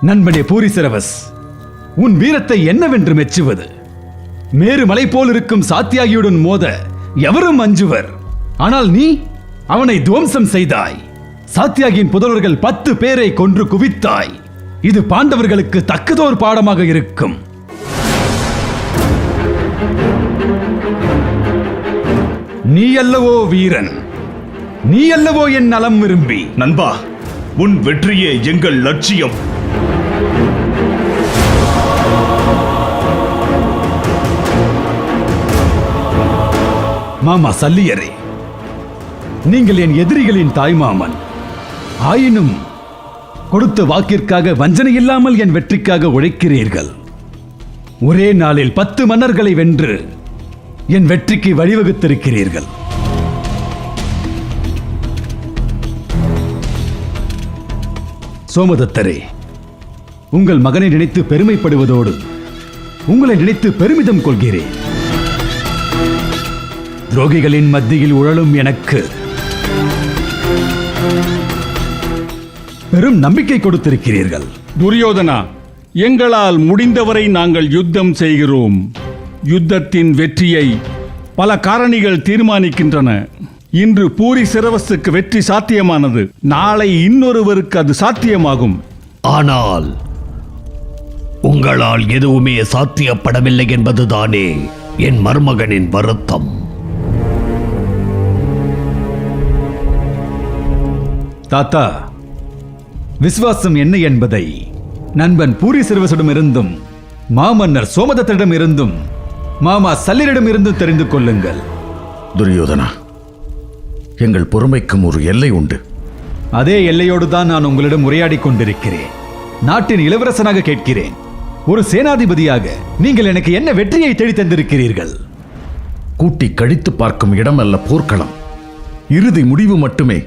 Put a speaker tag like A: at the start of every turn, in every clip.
A: நண்பனே பூரிசிரவஸ், உன் வீரத்தை என்னவென்று மெச்சுவது? மேருமலை போல் இருக்கும் சாத்தியாகியுடன் மோத எவரும் அஞ்சுவர். ஆனால் நீ அவனை துவம்சம் செய்தாய். சாத்தியாகியின் புதல்வர்கள் 10 பேரை கொன்று குவித்தாய். இது பாண்டவர்களுக்கு தக்கதோர் பாடமாக இருக்கும். நீ அல்லவோ வீரன், நீ அல்லவோ என் நலம் விரும்பி.
B: நண்பா, உன் வெற்றியே எங்கள் லட்சியம்.
A: மாமா சல்லியரே, நீங்கள் என் எதிரிகளின் தாய்மாமன். ஆயினும் கொடுத்த வாக்கிற்காக வஞ்சனை இல்லாமல் என் வெற்றிக்காக உழைக்கிறீர்கள். ஒரே நாளில் 10 மன்னர்களை வென்று என் வெற்றிக்கு வழிவகுத்திருக்கிறீர்கள். சோமதத்தரே, உங்கள் மகனை நினைத்து பெருமைப்படுவதோடு உங்களை நினைத்து பெருமிதம் கொள்கிறேன். துரோகிகளின் மத்தியில் உழலும் எனக்கு பெரும் நம்பிக்கை கொடுத்திருக்கிறீர்கள்.
C: துரியோதனா, எங்களால் முடிந்தவரை நாங்கள் யுத்தம் செய்கிறோம். யுத்தத்தின் வெற்றியை பல காரணிகள் தீர்மானிக்கின்றன. இன்று பூரிசிரவஸுக்கு வெற்றி சாத்தியமானது, நாளை இன்னொருவருக்கு அது சாத்தியமாகும்.
D: ஆனால் உங்களால் எதுவுமே சாத்தியப்படவில்லை என்பதுதானே என் மருமகனின் வருத்தம்.
A: தாத்தா, விசுவாசம் என்ன என்பதை நண்பன் பூரிசிரவஸிடம் இருந்தும் மாமன்னர் சோமதத்தரிடம் இருந்தும் மாமா சல்லியரிடம் இருந்தும் தெரிந்து கொள்ளுங்கள்.
E: துரியோதனா, எங்கள் பொறுமைக்கும் ஒரு எல்லை உண்டு.
A: அதே எல்லையோடு தான் நான் உங்களிடம் உரையாடி கொண்டிருக்கிறேன். நாட்டின் இளவரசனாக கேட்கிறேன். ஒரு சேனாதிபதியாக நீங்கள் எனக்கு என்ன வெற்றியை தேடி தந்திருக்கிறீர்கள்?
E: கூட்டி கழித்து பார்க்கும் இடமல்ல போர்க்களம். இறுதி முடிவு மட்டுமே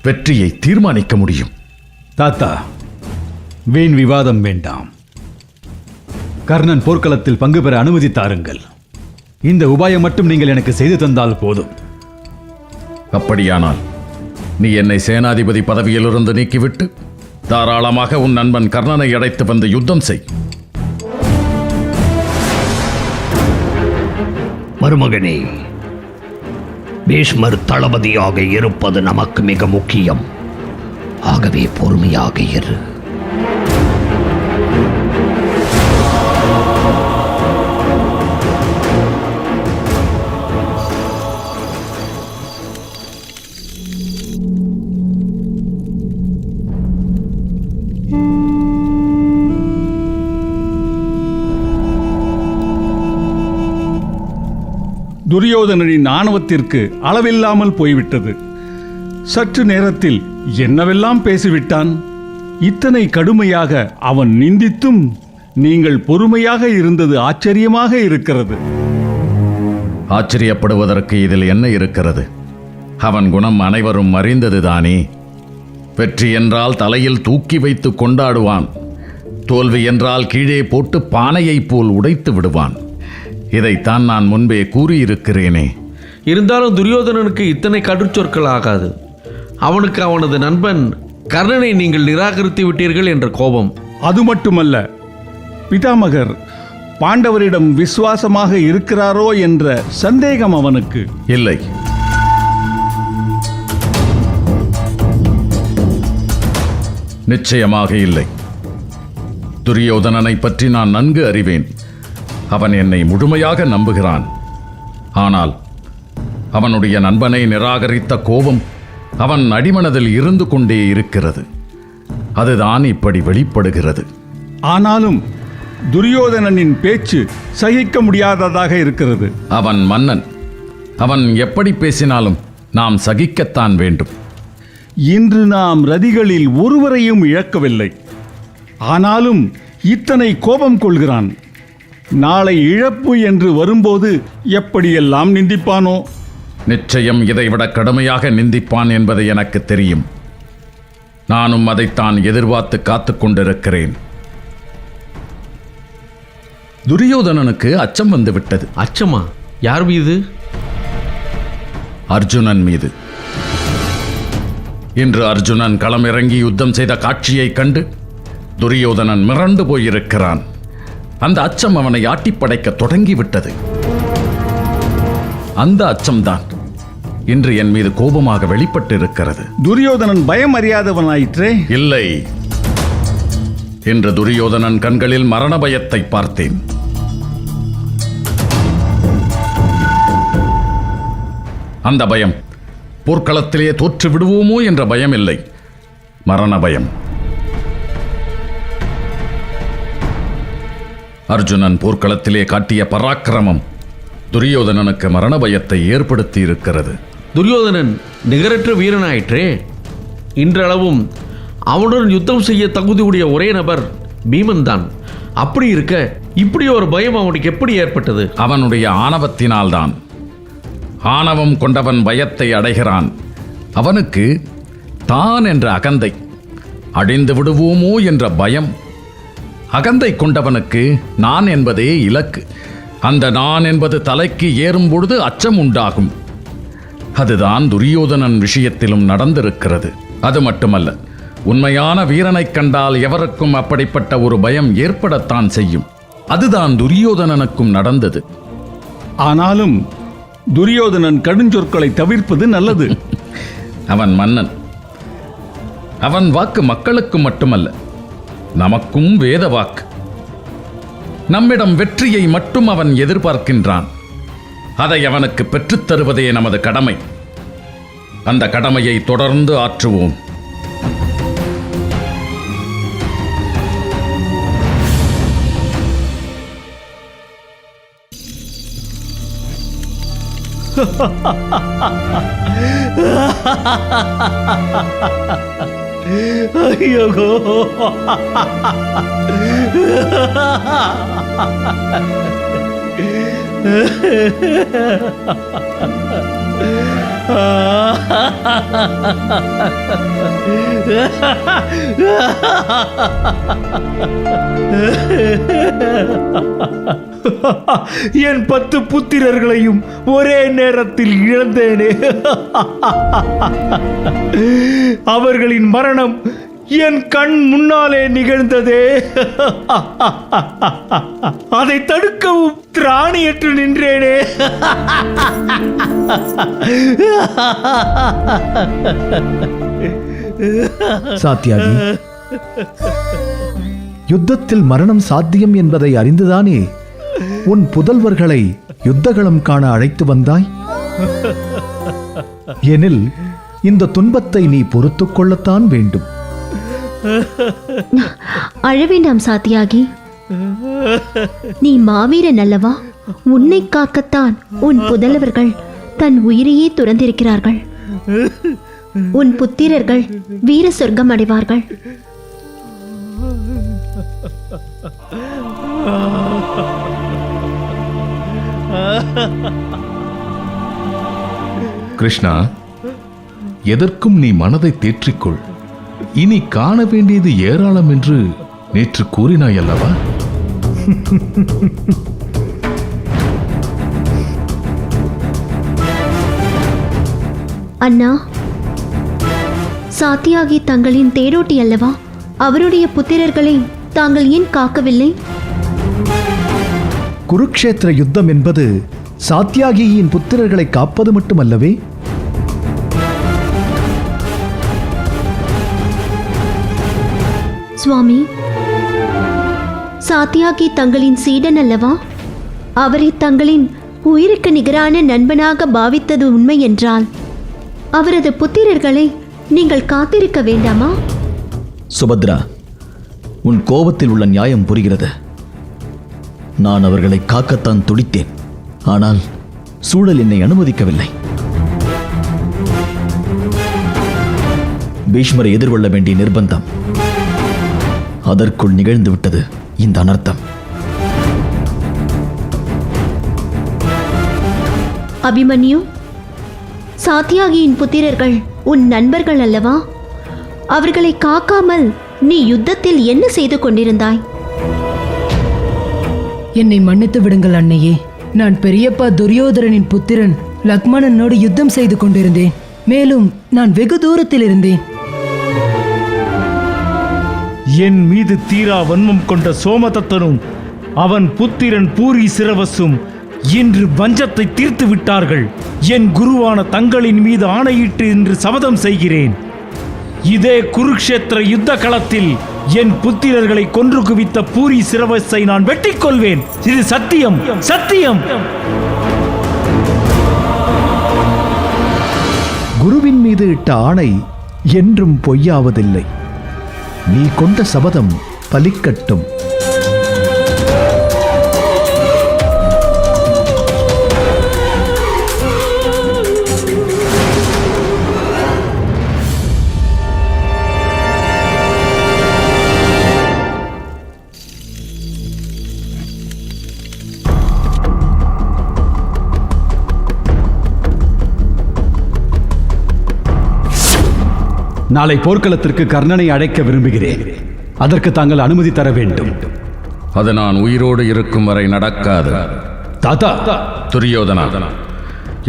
E: வெற்றியை தீர்மானிக்க முடியும்.
A: தாத்தா, வீண் விவாதம் வேண்டாம். கர்ணன் போர்க்களத்தில் பங்கு பெற அனுமதி தாருங்கள். இந்த உபாயம் மட்டும் நீங்கள் எனக்கு செய்து தந்தால் போதும்.
E: அப்படியானால் நீ என்னை சேனாதிபதி பதவியிலிருந்து நீக்கிவிட்டு தாராளமாக உன் நண்பன் கர்ணனை அழைத்து வந்து யுத்தம் செய்.
D: மருமகனே, பீஷ்மர் தளபதியாக இருப்பது நமக்கு மிக முக்கியம். ஆகவே பொறுமையாக இரு.
C: துரியோதனனின் ஆணவத்திற்கு அளவில்லாமல் போய்விட்டது. சற்று நேரத்தில் என்னவெல்லாம் பேசிவிட்டான். இத்தனை கடுமையாக அவன் நிந்தித்தும் நீங்கள் பொறுமையாக இருந்தது ஆச்சரியமாக இருக்கிறது.
E: ஆச்சரியப்படுவதற்கு இதில் என்ன இருக்கிறது? அவன் குணம் அனைவரும் அறிந்ததுதானே. வெற்றி என்றால் தலையில் தூக்கி வைத்து கொண்டாடுவான். தோல்வி என்றால் கீழே போட்டு பானையைப் போல் உடைத்து விடுவான். இதைத்தான் நான் முன்பே கூறியிருக்கிறேனே.
F: இருந்தாலும் துரியோதனனுக்கு இத்தனை கடுச்சொற்கள் ஆகாது. அவனுக்கு அவனது நண்பன் கர்ணனை நீங்கள் நிராகரித்து விட்டீர்கள் என்ற கோபம்.
C: அது மட்டுமல்ல, பிதாமகர் பாண்டவரிடம் விசுவாசமாக இருக்கிறாரோ என்ற சந்தேகம் அவனுக்கு.
E: இல்லை, நிச்சயமாக இல்லை. துரியோதனனை பற்றி நான் நன்கு அறிவேன். அவன் என்னை முழுமையாக நம்புகிறான். ஆனால் அவனுடைய நண்பனை நிராகரித்த கோபம் அவன் அடிமனதில் இருந்து கொண்டே இருக்கிறது. அதுதான் இப்படி வெளிப்படுகிறது.
C: ஆனாலும் துரியோதனனின் பேச்சு சகிக்க முடியாததாக இருக்கிறது.
E: அவன் மன்னன். அவன் எப்படி பேசினாலும் நாம் சகிக்கத்தான் வேண்டும்.
C: இன்று நாம் ரதிகளில் ஒருவரையும் இழக்கவில்லை. ஆனாலும் இத்தனை கோபம் கொள்கிறான். நாளை இழப்பு என்று வரும்போது எப்படியெல்லாம் நிந்திப்பானோ.
E: நிச்சயம் இதைவிட கடுமையாக நிந்திப்பான் என்பது எனக்கு தெரியும். நானும் அதைத்தான் எதிர்பார்த்து காத்துக் கொண்டிருக்கிறேன். துரியோதனனுக்கு அச்சம் வந்துவிட்டது.
F: அச்சமா? யார் மீது?
E: அர்ஜுனன் மீது. இன்று அர்ஜுனன் களமிறங்கி யுத்தம் செய்த காட்சியைக் கண்டு துரியோதனன் மிரண்டு போயிருக்கிறான். அந்த அச்சம் அவனை ஆட்டிப்படைக்க தொடங்கிவிட்டது. அந்த அச்சம்தான் இன்று என் மீது கோபமாக வெளிப்பட்டு இருக்கிறது.
C: துரியோதனன் பயம் அறியாதவனாயிற்றே.
E: இல்லை, இன்று துரியோதனன் கண்களில் மரண பயத்தை பார்த்தேன். அந்த பயம் போர்க்களத்திலே தோற்று விடுவோமோ என்ற பயம் இல்லை, மரண பயம். அர்ஜுனன் போர்க்களத்திலே காட்டிய பராக்கிரமம் துரியோதனனுக்கு மரண பயத்தை ஏற்படுத்தி இருக்கிறது.
F: துரியோதனன் நிகரற்ற வீரனாயிற்றே. இன்றளவும் அவனுடன் யுத்தம் செய்ய தகுதியுடைய ஒரே நபர் பீமன் தான். அப்படி இருக்க இப்படி ஒரு பயம் அவனுக்கு எப்படி ஏற்பட்டது?
E: அவனுடைய ஆணவத்தினால்தான். ஆணவம் கொண்டவன் பயத்தை அடைகிறான். அவனுக்கு தான் என்ற அகந்தை, அழிந்து விடுவோமோ என்ற பயம். அகந்தை கொண்டவனுக்கு நான் என்பதே இலக்கு. அந்த நான் என்பது தலைக்கு ஏறும் பொழுது அச்சம் உண்டாகும். அதுதான் துரியோதனன் விஷயத்திலும் நடந்திருக்கிறது. அது மட்டுமல்ல, உண்மையான வீரனைக் கண்டால் எவருக்கும் அப்படிப்பட்ட ஒரு பயம் ஏற்படத்தான் செய்யும். அதுதான் துரியோதனனுக்கும் நடந்தது.
C: ஆனாலும் துரியோதனன் கடுஞ்சொற்களை தவிர்ப்பது நல்லது.
E: அவன் மன்னன். அவன் வாக்கு மக்களுக்கு மட்டுமல்ல, நமக்கும் வேத வாக்கு. நம்மிடம் வெற்றியை மட்டும் அவன் எதிர்பார்க்கின்றான். அதை அவனுக்கு பெற்றுத் தருவதே நமது கடமை. அந்த கடமையை தொடர்ந்து ஆற்றுவோம்.
C: ஐயோ, என் 10 புத்திரர்களையும் ஒரே நேரத்தில் இழந்தேனே. அவர்களின் மரணம் என் கண் முன்னாலே நிகழ்ந்ததே. அதை தடுக்கவும் திராணியற்று நின்றேனே.
G: சாத்தியாகி, யுத்தத்தில் மரணம் சாத்தியம் என்பதை அறிந்துதானே உன் புதல்வர்களை யுத்தகளம் காண அழைத்து வந்தாய்? எனில் இந்த துன்பத்தை நீ பொறுத்துக் கொள்ளத்தான் வேண்டும்.
H: அழவேண்டாம் சாத்தியாகி. நீ மாவீரன் அல்லவா? உன்னை காக்கத்தான் உன் புதல்வர்கள் தன் உயிரையே துறந்திருக்கிறார்கள். உன் புத்திரர்கள் வீர சொர்க்கம் அடைவார்கள்.
B: கிருஷ்ணா, எதற்கும் நீ மனதை தேற்றிக்கொள். இனி காண வேண்டியது ஏராளம் என்று நேற்று கூறினாய் அல்லவா?
H: அண்ணா, சாத்தியாகி தங்களின் தேரோட்டி அல்லவா? அவருடைய புத்திரர்களை தாங்கள் ஏன் காக்கவில்லை?
G: குருக்ஷேத்திர யுத்தம் என்பது சாத்தியாகியின் புத்திரர்களை காப்பது மட்டுமல்லவே.
H: சுவாமி, சாத்தியாகி தங்களின் சீடன் அல்லவா? அவரை தங்களின் உயிருக்கு நிகரான நண்பனாக பாவித்தது உண்மை என்றால் அவரது புத்திரர்களை நீங்கள் காத்திருக்க வேண்டாமா?
I: சுபத்ரா, உன் கோபத்தில் உள்ள நியாயம் புரிகிறது. நான் அவர்களை காக்கத்தான் துடித்தேன். ஆனால் சூழல் என்னை அனுமதிக்கவில்லை. பீஷ்மரை எதிர்கொள்ள வேண்டிய நிர்பந்தம். அதற்குள் நிகழ்ந்து விட்டது இந்த அனர்த்தம்.
H: அபிமன்யு, சாத்தியாகியின் புத்திரர்கள் உன் நண்பர்கள் அல்லவா? அவர்களை காக்காமல் நீ யுத்தத்தில் என்ன செய்து கொண்டிருந்தாய்?
J: என்னை மன்னித்து விடுங்கள் அன்னையே. நான் பெரியப்பா துரியோதரனின் புத்திரன் லக்மணனோடு யுத்தம் செய்து கொண்டிருந்தேன். மேலும் நான் வெகு தூரத்தில் இருந்தேன்.
C: என் மீது தீரா வன்மம் கொண்ட சோமதத்தனும் அவன் புத்திரன் பூரி சிரவசும் இன்று வஞ்சத்தை தீர்த்து விட்டார்கள். என் குருவான தங்களின் மீது ஆணையிட்டு இன்று சபதம் செய்கிறேன். இதே குருக்ஷேத்திர யுத்த களத்தில் என் புத்திரர்களை கொன்று குவித்த பூரி சிரவஸை நான் வெட்டிக் கொள்வேன். இது சத்தியம், சத்தியம்.
G: குருவின் மீது இட்ட ஆணை என்றும் பொய்யாவதில்லை. நீ கொண்ட சபதம் பலிக்கட்டும்.
A: நாளை போர்க்களத்திற்கு கர்ணனை அழைக்க விரும்புகிறேன். அதற்கு தாங்கள் அனுமதி தர வேண்டும்.
E: அது நான் உயிரோடு இருக்கும் வரை நடக்காது.
A: தாத்தா,
E: துரியோதனா,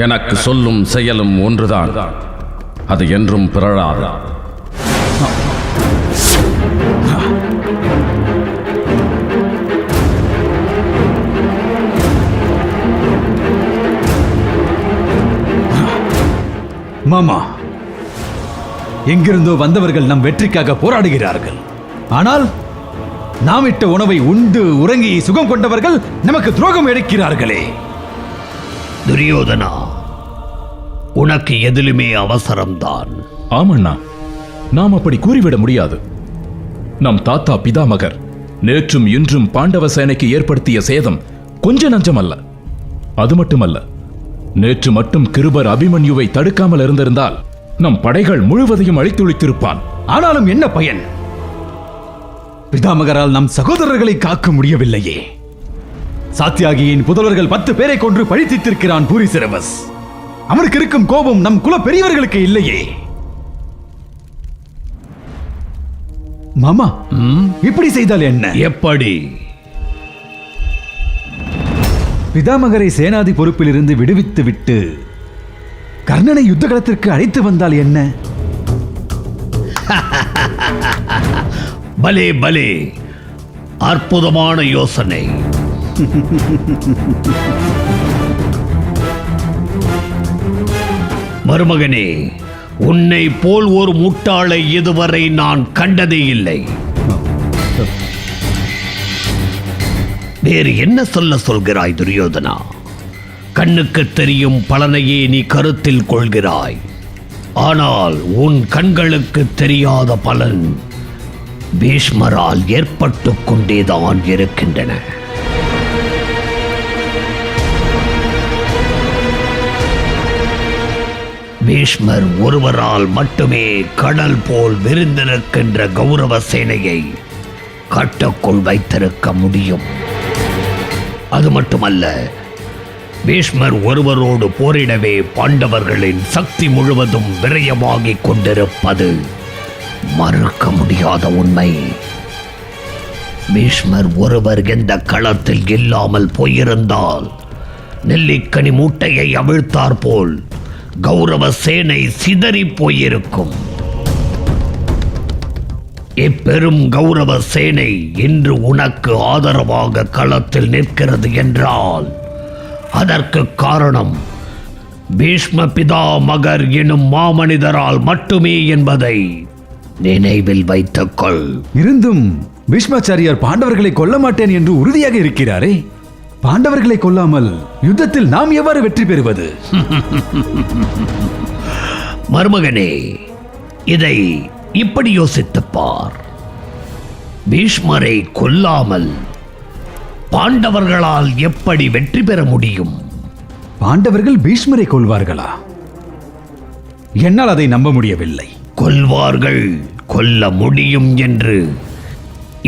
E: எனக்கு சொல்லும் செயலும் ஒன்றுதான். அது என்றும் பிறழாது.
A: மாமா, எங்கிருந்தோ வந்தவர்கள் நம் வெற்றிக்காக போராடுகிறார்கள். ஆனால் நாம் இட்ட உணவை உண்டு உறங்கி சுகம் கொண்டவர்கள் நமக்கு துரோகம் இழைக்கிறார்களே.
D: துரியோதனா, உனக்கு எதிலுமே அவசரம்தான்.
B: ஆமண்ணா, நாம் அப்படி கூறிவிட முடியாது. நம் தாத்தா பிதாமகர் நேற்றும் இன்றும் பாண்டவ சேனைக்கு ஏற்படுத்திய சேதம் கொஞ்ச நஞ்சமல்ல. அது மட்டுமல்ல, நேற்று மட்டும் கிருபர் அபிமன்யுவை தடுக்காமல் இருந்திருந்தால் நம் படைகள் முழுவதையும் அழித்துளித்திருப்பான்.
A: ஆனாலும் என்ன பயன்? பிதாமகரால் நம் சகோதரர்களை காக்க முடியவில்லையே. சாத்தியாகியின் புதல்வர்கள் 10 பேரை கொன்று பழித்திருக்கிறான் பூரி சிரவஸ். அவனுக்கு இருக்கும் கோபம் நம் குல பெரியவர்களுக்கு இல்லையே. மாமா, இப்படி செய்தால் என்ன?
D: எப்படி?
A: பிதாமகரை சேனாதி பொறுப்பில் இருந்து விடுவித்து விட்டு கர்ணனை யுத்த களத்திற்கு அழைத்து வந்தால் என்ன?
D: பலே பலே, அற்புதமான யோசனை. மருமகனே, உன்னை போல் ஒரு முட்டாளை இதுவரை நான் கண்டதே இல்லை. வேறு என்ன சொல்கிறாய் துரியோதனா? கண்ணுக்கு தெரியும் பலனையே நீ கருத்தில் கொள்கிறாய். ஆனால் உன் கண்களுக்கு தெரியாத பலன் பீஷ்மரால் ஏற்பட்டு கொண்டேதான் இருக்கின்றன. பீஷ்மர் ஒருவரால் மட்டுமே கடல் போல் விரிந்திருக்கின்ற கௌரவ சேனையை கட்டுக்குள் வைத்திருக்க முடியும். அது மட்டுமல்ல, பீஷ்மர் ஒருவரோடு போரிடவே பாண்டவர்களின் சக்தி முழுவதும் விரயமாகிக் கொண்டிருப்பது மறுக்க முடியாத உண்மை. பீஷ்மர் ஒருவர் எந்த களத்தில் இல்லாமல் போயிருந்தால் நெல்லிக்கனி மூட்டையை அவிழ்த்தார் போல் கௌரவ சேனை சிதறி போயிருக்கும். இப்பெரும் கௌரவ சேனை இன்று உனக்கு ஆதரவாக களத்தில் நிற்கிறது என்றால் அதற்கு காரணம் பீஷ்ம பிதாமகர் எனும் மாமனிதரால் மட்டுமே என்பதை நினைவில் வைத்துக்கொள்.
A: இருந்தும் பீஷ்மாச்சாரியார் பாண்டவர்களை கொல்ல மாட்டேன் என்று உறுதியாக இருக்கிறாரே. பாண்டவர்களை கொல்லாமல் யுத்தத்தில் நாம் எவ்வாறு வெற்றி பெறுவது?
D: மருமகனே, இதை இப்படி யோசித்துப் பார். பீஷ்மரை கொல்லாமல் பாண்டவர்களால் எப்படி வெற்றி பெற முடியும்?
A: பாண்டவர்கள் பீஷ்மரை கொல்வார்களா? என்னால் அதை நம்ப முடியவில்லை.
D: கொல்வார்கள், கொல்ல முடியும் என்று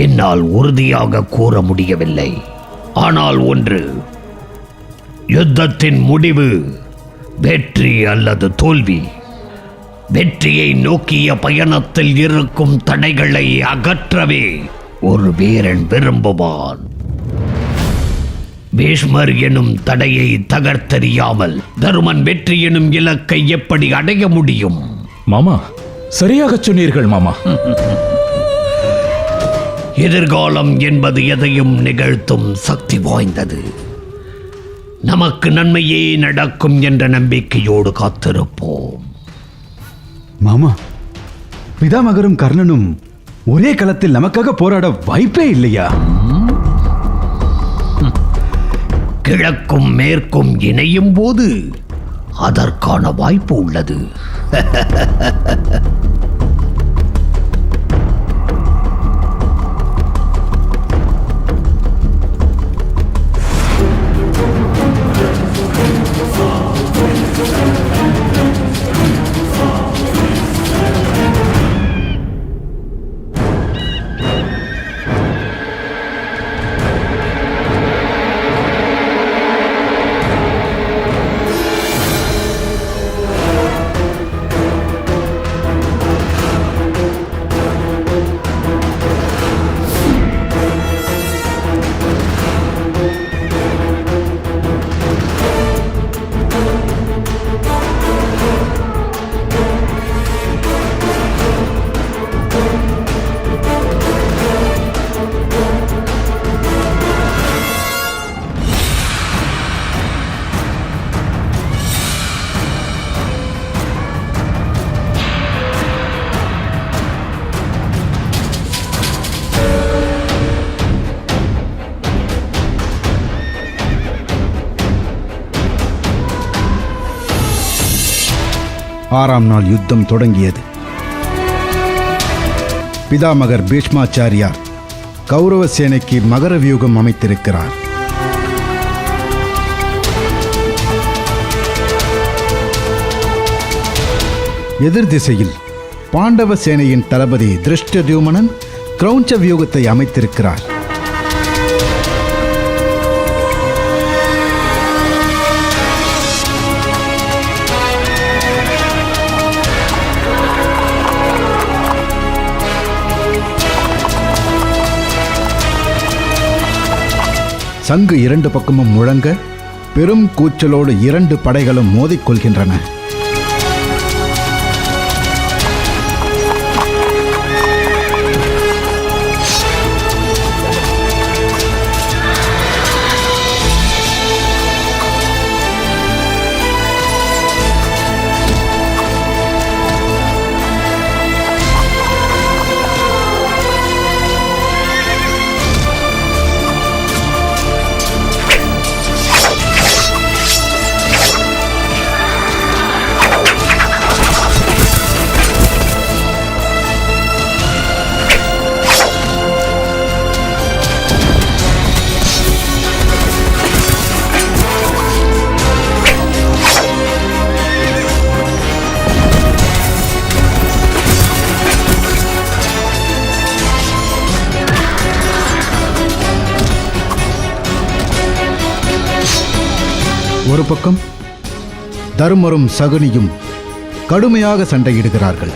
D: என்னால் உறுதியாக கூற முடியவில்லை. ஆனால் ஒன்று, யுத்தத்தின் முடிவு வெற்றி அல்லது தோல்வி. வெற்றியை நோக்கிய பயணத்தில் இருக்கும் தடைகளை அகற்றவே ஒரு வீரன் விரும்புவான். பீஷ்மர் எனும் தடையை தகர்த்தெறியாமல் தருமன் வெற்றி எனும் இலக்கை எப்படி அடைய முடியும்?
B: மாமா, சரியாக சொன்னீர்கள் மாமா.
D: எதிர்காலம் என்பது எதையும் நிகழ்த்தும் சக்தி வாய்ந்தது. நமக்கு நன்மையே நடக்கும் என்ற நம்பிக்கையோடு காத்திருப்போம்.
A: மாமா, பிதாமகரும் கர்ணனும் ஒரே களத்தில் நமக்காக போராட வாய்ப்பே இல்லையா?
D: கிழக்கும் மேற்கும் இணையும் போது அதற்கான வாய்ப்பு உள்ளது.
K: ஆறாம் நாள் யுத்தம் தொடங்கியது. பிதாமகர் பீஷ்மாச்சாரியார் கௌரவ சேனைக்கு மகர வியூகம் அமைத்திருக்கிறார். எதிர் திசையில் பாண்டவ சேனையின் தளபதி திருஷ்டத்யும்னன் கிரௌஞ்ச வியூகத்தை அமைத்திருக்கிறார். சங்கு இரண்டு பக்கமும் முழங்க பெரும் கூச்சலோடு இரண்டு படைகளும் மோதிக்கொள்கின்றன. ஒரு பக்கம் தருமரும் சகுனியும் கடுமையாக சண்டையிடுகிறார்கள்.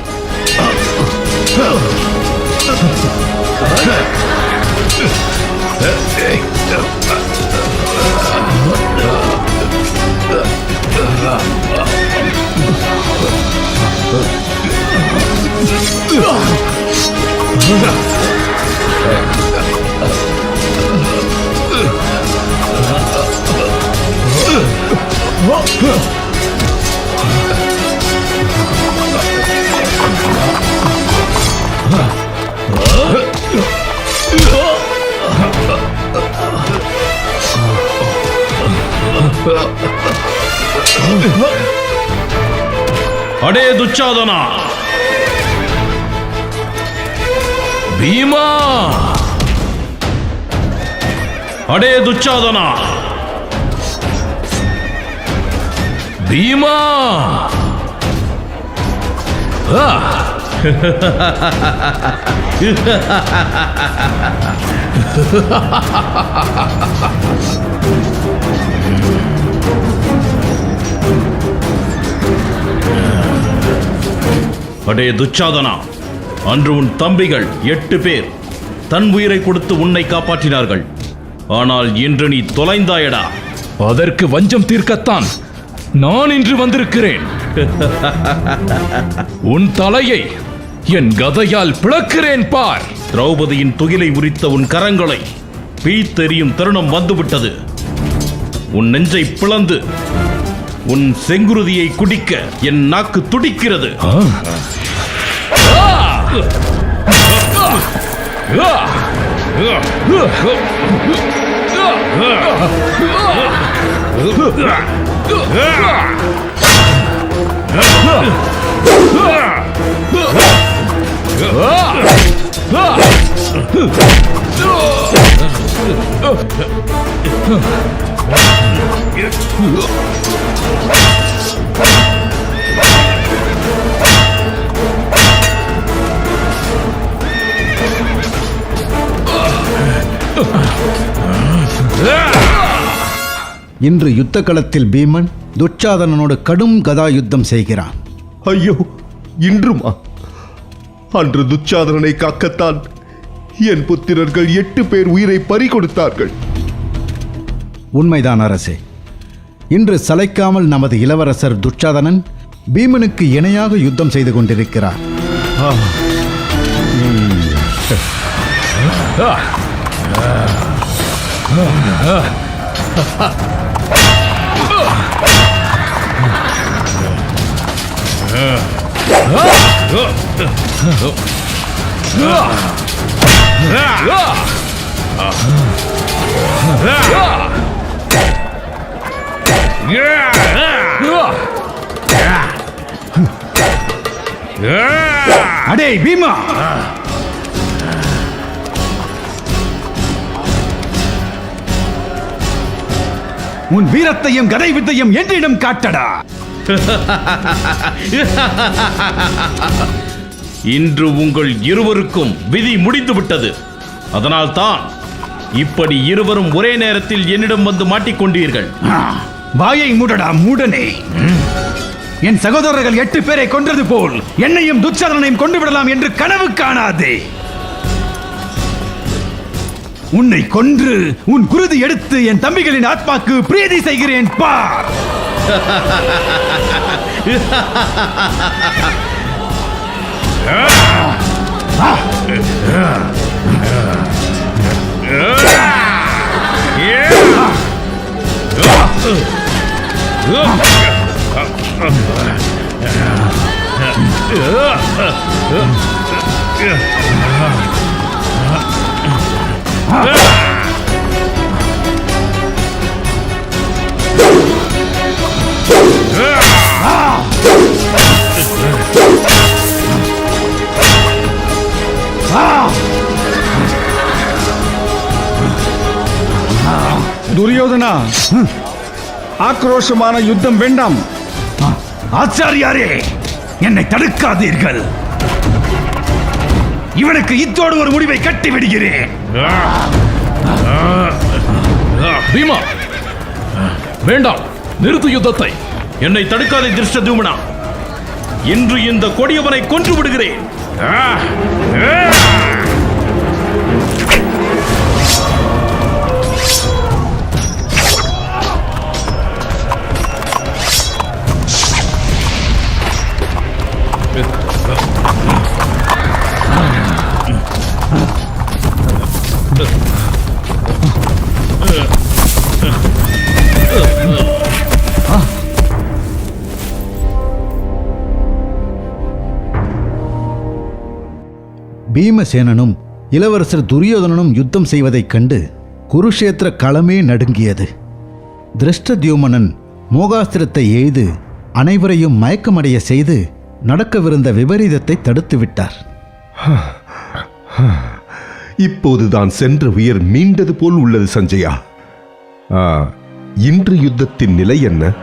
C: அடே துச்சாதனா,
B: பீமா!
C: அடே துச்சாதனா,
B: பீமா! ஆ!
C: அடே துச்சாதனா, அன்று உன் தம்பிகள் 8 பேர் தன் உயிரை கொடுத்து உன்னை காப்பாற்றினார்கள். ஆனால் இன்று நீ தொலைந்தாயடா.
B: அதற்கு வஞ்சம் தீர்க்கத்தான் நான் இன்று வந்திருக்கிறேன். உன் தலையை என் கதையால் பிளக்கிறேன் பார்.
C: திரௌபதியின் துகிலை உரித்த உன் கரங்களை பீத்தெறியும் தருணம் வந்துவிட்டது. உன் நெஞ்சை பிளந்து உன் செங்குருதியை குடிக்க என் நாக்கு துடிக்கிறது.
K: இன்று யுத்த களத்தில் பீமன் துச்சாதனனோடு கடும் கதா யுத்தம் செய்கிறான்.
L: ஐயோ, இன்றுமா? அன்று துச்சாதனனை காக்கத்தான் என் புத்திரர்கள் 8 பேர் உயிரை பறி கொடுத்தார்கள்.
K: உண்மைதான் அரசே. இன்று சளைக்காமல் நமது இளவரசர் துச்சாதனன் பீமனுக்கு இணையாக யுத்தம் செய்து கொண்டிருக்கிறார்.
A: அடே பீமா, உன் வீரத்தையும் கதை வித்தையும் என்னிடம் காட்டடா.
C: இன்று உங்கள் இருவருக்கும் விதி முடிந்து விட்டது. அதனால்தான் இப்படி இருவரும் ஒரே நேரத்தில் என்னிடம் வந்து மாட்டிக்கொண்டீர்கள்.
A: வாயை மூடடா மூடனே. என் சகோதரர்கள் 8 பேரை கொன்றது போல் என்னையும் துச்சாதனனையும் கொண்டு விடலாம் என்று கனவு காணாதே. உன்னை கொன்று உன் குருதி எடுத்து என் தம்பிகளின் ஆத்மாக்கு பிரீதி செய்கிறேன் பார்.
C: துரியோதனா, ஆக்ரோஷமான யுத்தம் வேண்டாம்.
A: ஆச்சாரியாரே, என்னை தடுக்காதீர்கள். இவனுக்கு இத்தோடு ஒரு முடிவை கட்டி விடுகிறேன்.
B: பீமா, வேண்டாம், நிறுத்து யுத்தத்தை.
C: என்னை தடுக்காதே திருஷ்டத்யும்னா. இன்று இந்த கொடியவனை கொன்று விடுகிறேன்.
K: பீமசேனனும் இளவரசர் துரியோதனனும் யுத்தம் செய்வதைக் கண்டு குருஷேத்திர களமே நடுங்கியது. திருஷ்டத்யும்னன் மோகாஸ்திரத்தை எய்து அனைவரையும் மயக்கமடைய செய்து நடக்கவிருந்த விபரீதத்தை தடுத்து விட்டார்.
L: இப்போதுதான் சென்ற உயிர் மீண்டது போல் உள்ளது சஞ்சயா. இன்று யுத்தத்தின் நிலை என்ன?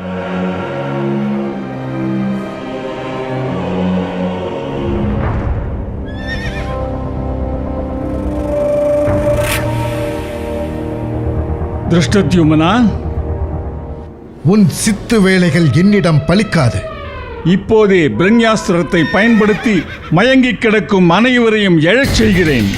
C: திருஷ்டத்யும்னா,
K: உன் சித்து வேலைகள் என்னிடம் பலிக்காது.
C: இப்போதே பிரம்யாஸ்திரத்தை பயன்படுத்தி மயங்கி கிடக்கும் அனைவரையும் எழச் செய்கிறேன்.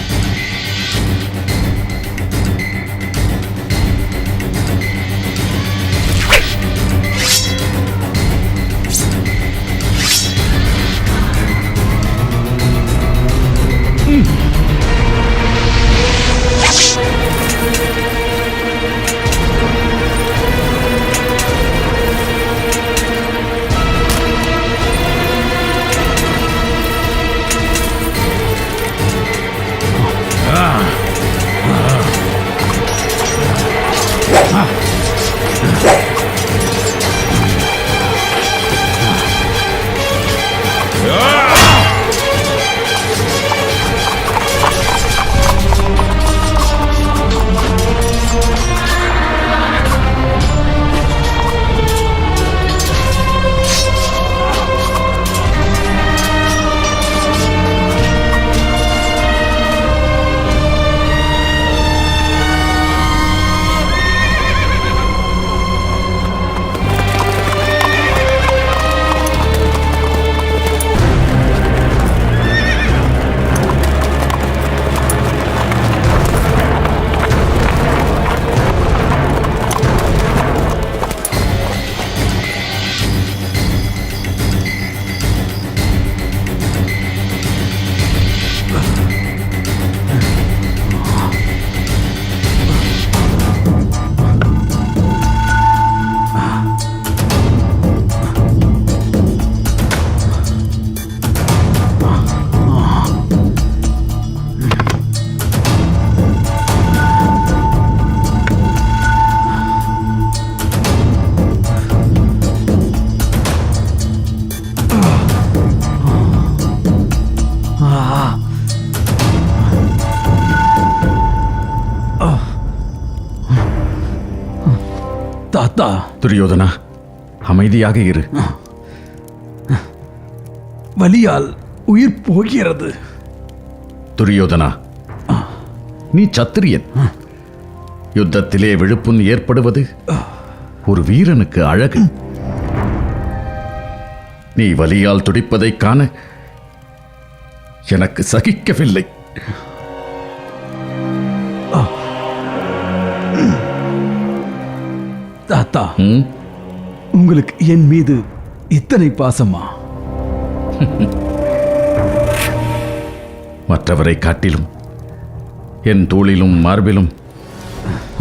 E: துரியோதனா, அமைதியாக இரு.
A: வலியால் உயிர் போகிறது.
E: துரியோதனா, நீ சத்திரியன். யுத்தத்திலே விழுப்புண் ஏற்படுவது ஒரு வீரனுக்கு அழகு. நீ வலியால் துடிப்பதைக் காண எனக்கு சகிக்கவில்லை.
A: தாத்தா,
E: ம்?
A: உங்களுக்கு என் மீது இத்தனை பாசமா?
E: மற்றவரை காட்டிலும் என் தோளிலும் மார்பிலும்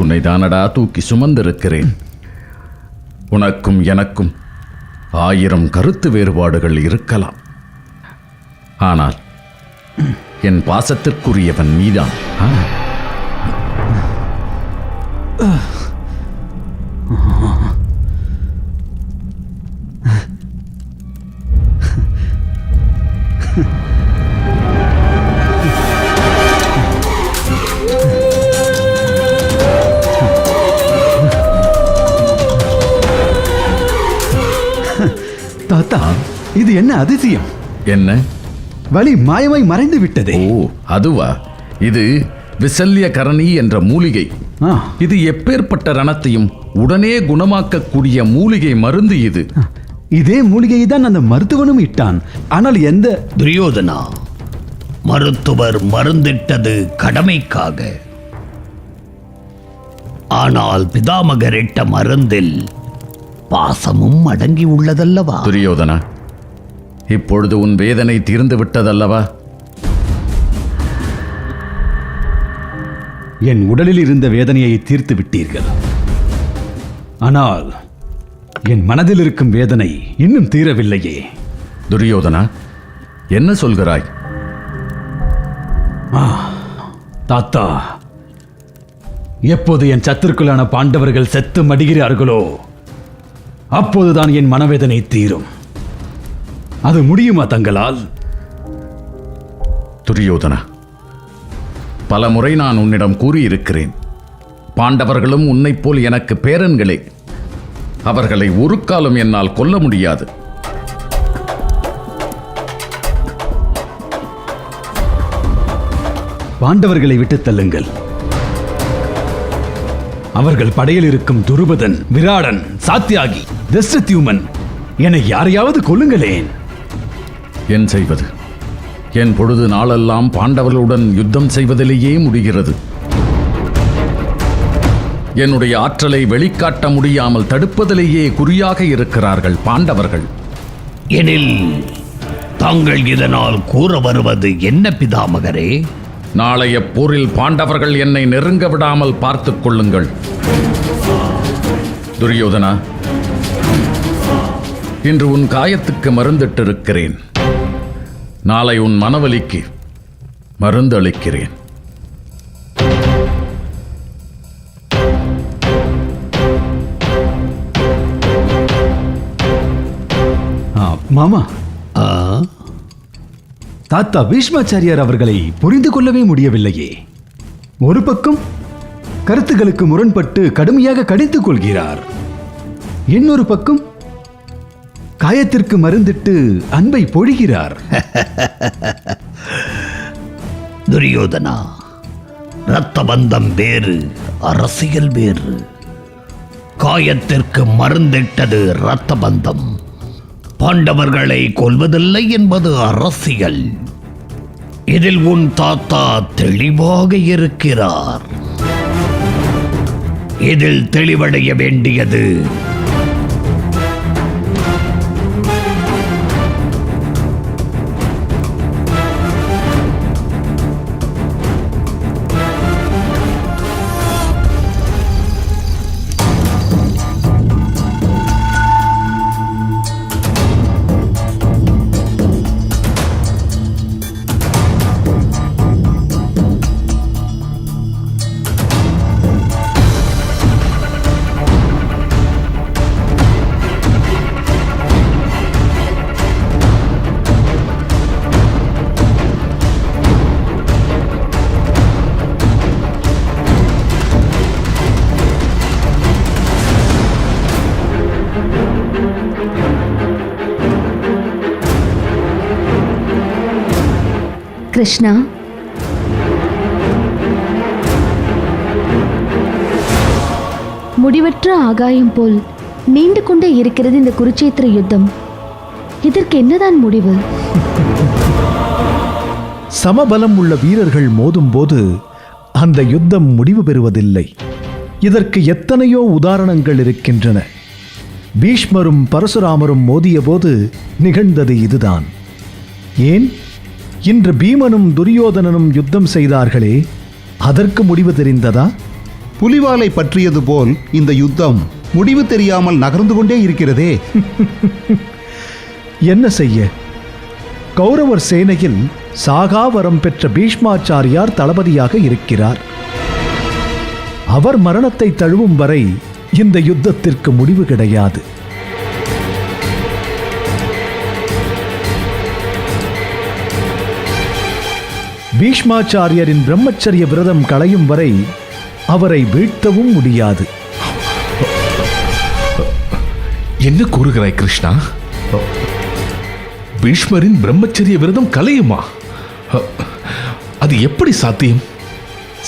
E: உன்னை தானடா தூக்கி சுமந்திருக்கிறேன். உனக்கும் எனக்கும் 1000 கருத்து வேறுபாடுகள் இருக்கலாம். ஆனால் என் பாசத்திற்குரியவன் நீதான்.
A: தாத்தா, இது என்ன அதிசயம்?
E: என்ன?
A: வலி மாயமாய் மறைந்து விட்டதே.
E: ஓ, அதுவா? இது விசல்ய கரணி என்ற மூலிகை.
A: ஆ,
E: இது எப்பேற்பட்ட ரணத்தையும் உடனே குணமாக்கக்கூடிய மூலிகை மருந்து இது.
A: இதே மூலிகையை தான் அந்த மருத்துவனும் இட்டான். ஆனால் எந்த...
D: துரியோதனா, மருத்துவர் மருந்திட்டது கடமைக்காக. ஆனால் பிதாமகர் இட்ட மருந்தில் பாசமும் அடங்கி உள்ளதல்லவா?
E: துரியோதனா, இப்பொழுது உன் வேதனை தீர்ந்து விட்டதல்லவா?
A: என் உடலில் இருந்த வேதனையை தீர்த்து விட்டீர்கள். ஆனால் என் மனதில் இருக்கும் வேதனை இன்னும் தீரவில்லையே.
E: துரியோதனா, என்ன சொல்கிறாய்?
A: தாத்தா, எப்போது என் சத்துருக்களான பாண்டவர்கள் செத்து மடிகிறார்களோ அப்போதுதான் என் மனவேதனை தீரும். அது முடியுமா தங்களால்?
E: துரியோதனா, பல முறை நான் உன்னிடம் கூறியிருக்கிறேன். பாண்டவர்களும் உன்னைப் போல் எனக்கு பேரன்களே. அவர்களை ஒரு காலம் என்னால் கொல்ல முடியாது.
A: பாண்டவர்களை விட்டுத் தள்ளுங்கள். அவர்கள் படையில் இருக்கும் துருபதன், விராடன், சாத்தியாகி, தஸ்ரத்யுமன் என யாரையாவது கொல்லுங்களேன்.
E: என் செய்வது? என் பொழுது நாளெல்லாம் பாண்டவர்களுடன் யுத்தம் செய்வதிலேயே முடிகிறது. என்னுடைய ஆற்றலை வெளிக்காட்ட முடியாமல் தடுப்பதிலேயே குறியாக இருக்கிறார்கள் பாண்டவர்கள்.
D: எனில் தாங்கள் இதனால் கூற வருவது என்ன பிதாமகரே?
E: நாளைய போரில் பாண்டவர்கள் என்னை நெருங்க விடாமல் பார்த்துக் கொள்ளுங்கள். துரியோதனா, இன்று உன் காயத்துக்கு மருந்திட்டிருக்கிறேன். நாளை உன் மனவலிக்கு மருந்து அளிக்கிறேன்.
A: மாமா, தாத்தா பீஷ்மாச்சாரியார் அவர்களை புரிந்து கொள்ளவே முடியவில்லையே. ஒரு பக்கம் கருத்துக்களுக்கு முரண்பட்டு கடுமையாக கடித்துக் கொள்கிறார், இன்னொரு பக்கம் காயத்திற்கு மருந்திட்டு அன்பை பொழிகிறார்.
D: துரியோதனா, இரத்த பந்தம் வேறு, அரசியல் வேறு. காயத்திற்கு மருந்திட்டது இரத்த பந்தம், பாண்டவர்களை கொல்வதில்லை என்பது அரசியல். இதில் உன் தாத்தா தெளிவாக இருக்கிறார். இதில் தெளிவடைய வேண்டியது
H: கிருஷ்ணா, முடிவற்ற ஆகாயம் போல் நீண்டு கொண்டே இருக்கிறது இந்த குருச்சேத்திர யுத்தம். இதற்கு என்னதான் முடிவு?
G: சமபலம் உள்ள வீரர்கள் மோதும்போது அந்த யுத்தம் முடிவு பெறுவதில்லை. இதற்கு எத்தனையோ உதாரணங்கள் இருக்கின்றன. பீஷ்மரும் பரசுராமரும் மோதிய போது நிகழ்ந்தது இதுதான். ஏன், இன்று பீமனும் துரியோதனனும் யுத்தம் செய்தார்களே, அதற்கு முடிவு தெரிந்ததா?
K: புலிவாலை பற்றியது போல் இந்த யுத்தம் முடிவு தெரியாமல் நகர்ந்து கொண்டே இருக்கிறதே.
G: என்ன செய்ய? கௌரவர் சேனையில் சாகாவரம் பெற்ற பீஷ்மாச்சாரியார் தளபதியாக இருக்கிறார். அவர் மரணத்தை தழுவும் வரை இந்த யுத்தத்திற்கு முடிவு கிடையாது. பீஷ்மாச்சாரியரின் பிரம்மச்சரிய விரதம் களையும் வரை அவரை வீழ்த்தவும் முடியாது.
B: என்ன கூறுகிறாய் கிருஷ்ணா? பீஷ்மரின் பிரம்மச்சரிய விரதம் கலையுமா? அது எப்படி சாத்தியம்?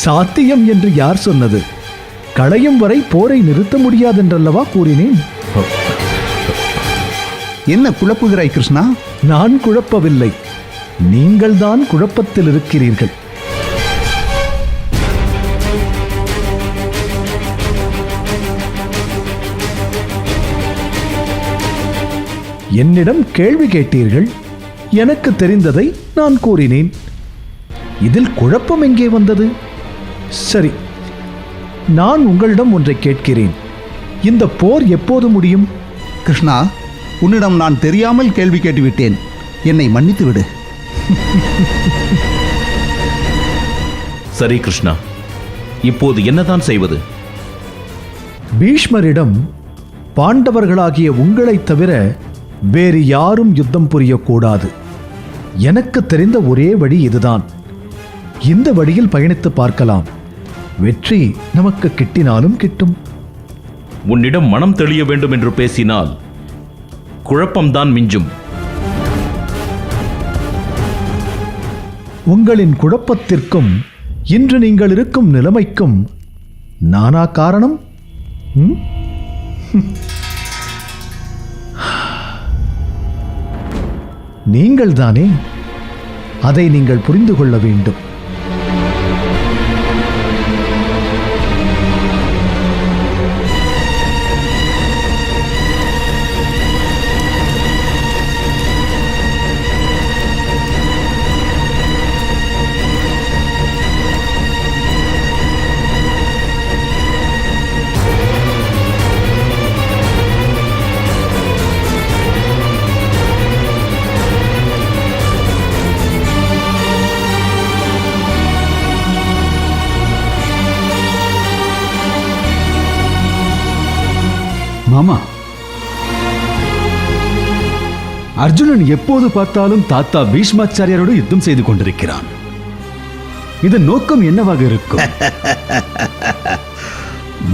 G: சாத்தியம் என்று யார் சொன்னது? களையும் வரை போரை நிறுத்த முடியாதென்றல்லவா கூறினேன்.
K: என்ன குழப்புகிறாய் கிருஷ்ணா?
G: நான் குழப்பவில்லை, நீங்கள்தான் குழப்பத்தில் இருக்கிறீர்கள். என்னிடம் கேள்வி கேட்டீர்கள், எனக்கு தெரிந்ததை நான் கூறினேன். இதில் குழப்பம் எங்கே வந்தது? சரி, நான் உங்களிடம் ஒன்றை கேட்கிறேன். இந்த போர் எப்போது முடியும்?
K: கிருஷ்ணா, உன்னிடம் நான் தெரியாமல் கேள்வி கேட்டுவிட்டேன். என்னை மன்னித்து விடு.
C: சரி கிருஷ்ணா, இப்போது என்னதான் செய்வது?
G: பீஷ்மரிடம் பாண்டவர்களாகிய உங்களைத் தவிர வேறு யாரும் யுத்தம் புரியக்கூடாது. எனக்கு தெரிந்த ஒரே வழி இதுதான். இந்த வழியில் பயணித்து பார்க்கலாம். வெற்றி நமக்கு கிட்டினாலும் கிட்டும்.
C: உன்னிடம் மனம் தெளிய வேண்டும் என்று பேசினால் குழப்பம்தான் மிஞ்சும்.
G: உங்களின் குழப்பத்திற்கும் இன்று நீங்கள் இருக்கும் நிலைமைக்கும் நானா காரணம்? நீங்கள்தானே? அதை நீங்கள் புரிந்து கொள்ள வேண்டும்.
A: மாமா, அர்ஜுனன் எப்போது பார்த்தாலும் தாத்தா பீஷ்மாச்சாரியாரோடு யுத்தம் செய்து கொண்டிருக்கிறான். இதன் நோக்கம் என்னவாக இருக்கும்?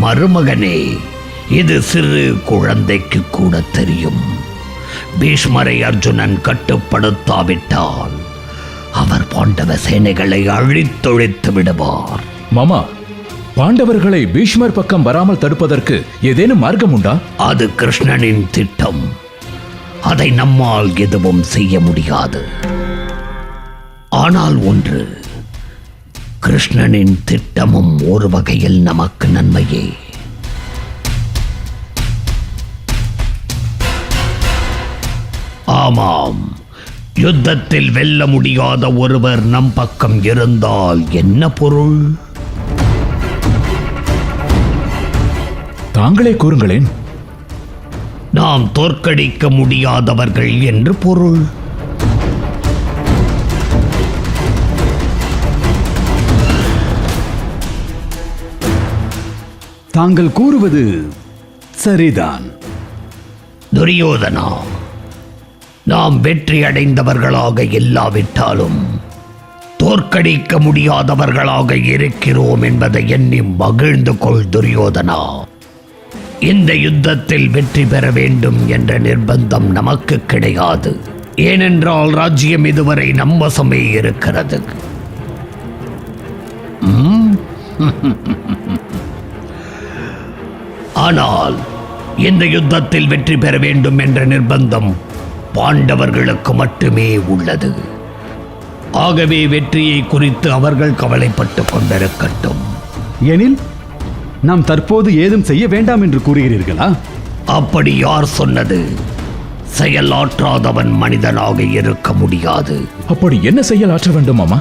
D: மருமகனே, இது சிறு குழந்தைக்கு கூட தெரியும். பீஷ்மரை அர்ஜுனன் கட்டுப்படுத்தாவிட்டால் அவர் பாண்டவ சேனைகளை அழித்தொழித்து விடுவார்.
B: மாமா, பாண்டவர்களை பீஷ்மர் பக்கம் வராமல் தடுப்பதற்கு ஏதேனும் மார்க்கம் உண்டா?
D: அது கிருஷ்ணனின் திட்டம். அதை நம்மால் எதுவும் செய்ய முடியாது. ஆனால் ஒன்று, கிருஷ்ணனின் திட்டமும் ஒரு வகையில் நமக்கு நன்மையே. ஆமாம், யுத்தத்தில் வெல்ல முடியாத ஒருவர் நம் பக்கம் இருந்தால் என்ன பொருள்?
B: தாங்களே கூறுங்களேன்.
D: நாம் தோற்கடிக்க முடியாதவர்கள் என்று பொருள்.
A: தாங்கள் கூறுவது சரிதான்.
D: துரியோதனா, நாம் வெற்றி அடைந்தவர்களாக இல்லாவிட்டாலும் தோற்கடிக்க முடியாதவர்களாக இருக்கிறோம் என்பதை எண்ணி மகிழ்ந்து கொள் துரியோதனா. இந்த யுத்தத்தில் வெற்றி பெற வேண்டும் என்ற நிர்பந்தம் நமக்கு கிடையாது. ஏனென்றால் ராஜ்யம் இதுவரை நம்பசமே இருக்கிறது. ஆனால் இந்த யுத்தத்தில் வெற்றி பெற வேண்டும் என்ற நிர்பந்தம் பாண்டவர்களுக்கு மட்டுமே உள்ளது. ஆகவே வெற்றியை குறித்து அவர்கள் கவலைப்பட்டுக் கொண்டிருக்கட்டும்.
A: எனில் நாம் தற்போது ஏதும் செய்ய வேண்டாம் என்று கூறுகிறீர்களா?
D: அப்படி யார் சொன்னது? செயலாற்றாதவன் மனிதனாக இருக்க முடியாது.
B: அப்படி என்ன செயல் ஆற்ற வேண்டும் மாமா?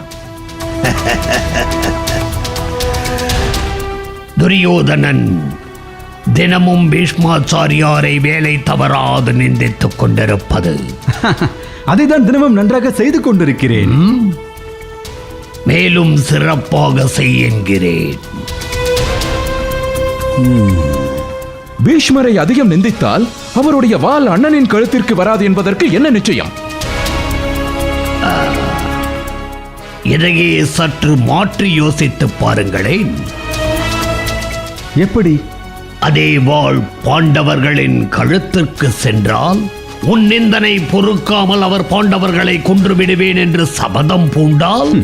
D: துரியோதனன் தினமும் பீஷ்மாச்சாரியாரை வேலை தவறாது நிந்தித்துக் கொண்டிருப்பது.
A: அதைதான் தினமும் நன்றாக செய்து கொண்டிருக்கிறேன்.
D: மேலும் சிறப்பாக செய்கிறேன்.
B: பீஷ்மரை அதிகம் நிந்தித்தால் அவருடைய வாள் அண்ணனின் கழுத்திற்கு வராது என்பதற்கு என்ன நிச்சயம்?
D: இதையே சற்று மாற்றி யோசித்து பாருங்களேன்.
A: எப்படி?
D: அதே வாள் பாண்டவர்களின் கழுத்திற்கு சென்றால் உன் நிந்தனை பொறுக்காமல் அவர் பாண்டவர்களை கொன்று விடுவேன் என்று சபதம் பூண்டால்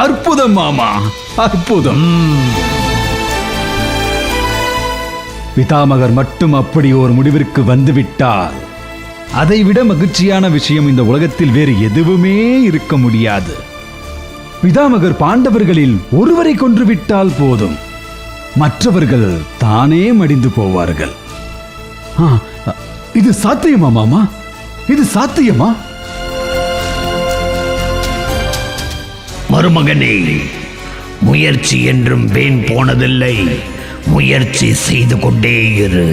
A: அற்புதம் மாமா, அற்புதம். பிதாமகர் மட்டும் அப்படி ஒரு முடிவிற்கு வந்துவிட்டால் அதைவிட மகிழ்ச்சியான விஷயம் இந்த உலகத்தில் வேறு எதுவுமே இருக்க முடியாது. பிதாமகர் பாண்டவர்களில் ஒருவரை கொன்றுவிட்டால் போதும், மற்றவர்கள் தானே மடிந்து போவார்கள். இது சாத்தியமா மாமா? இது சாத்தியமா?
D: மருமகனே, முயற்சி என்றும் வீண் போனதில்லை. முயற்சி செய்து கொண்டே இரு.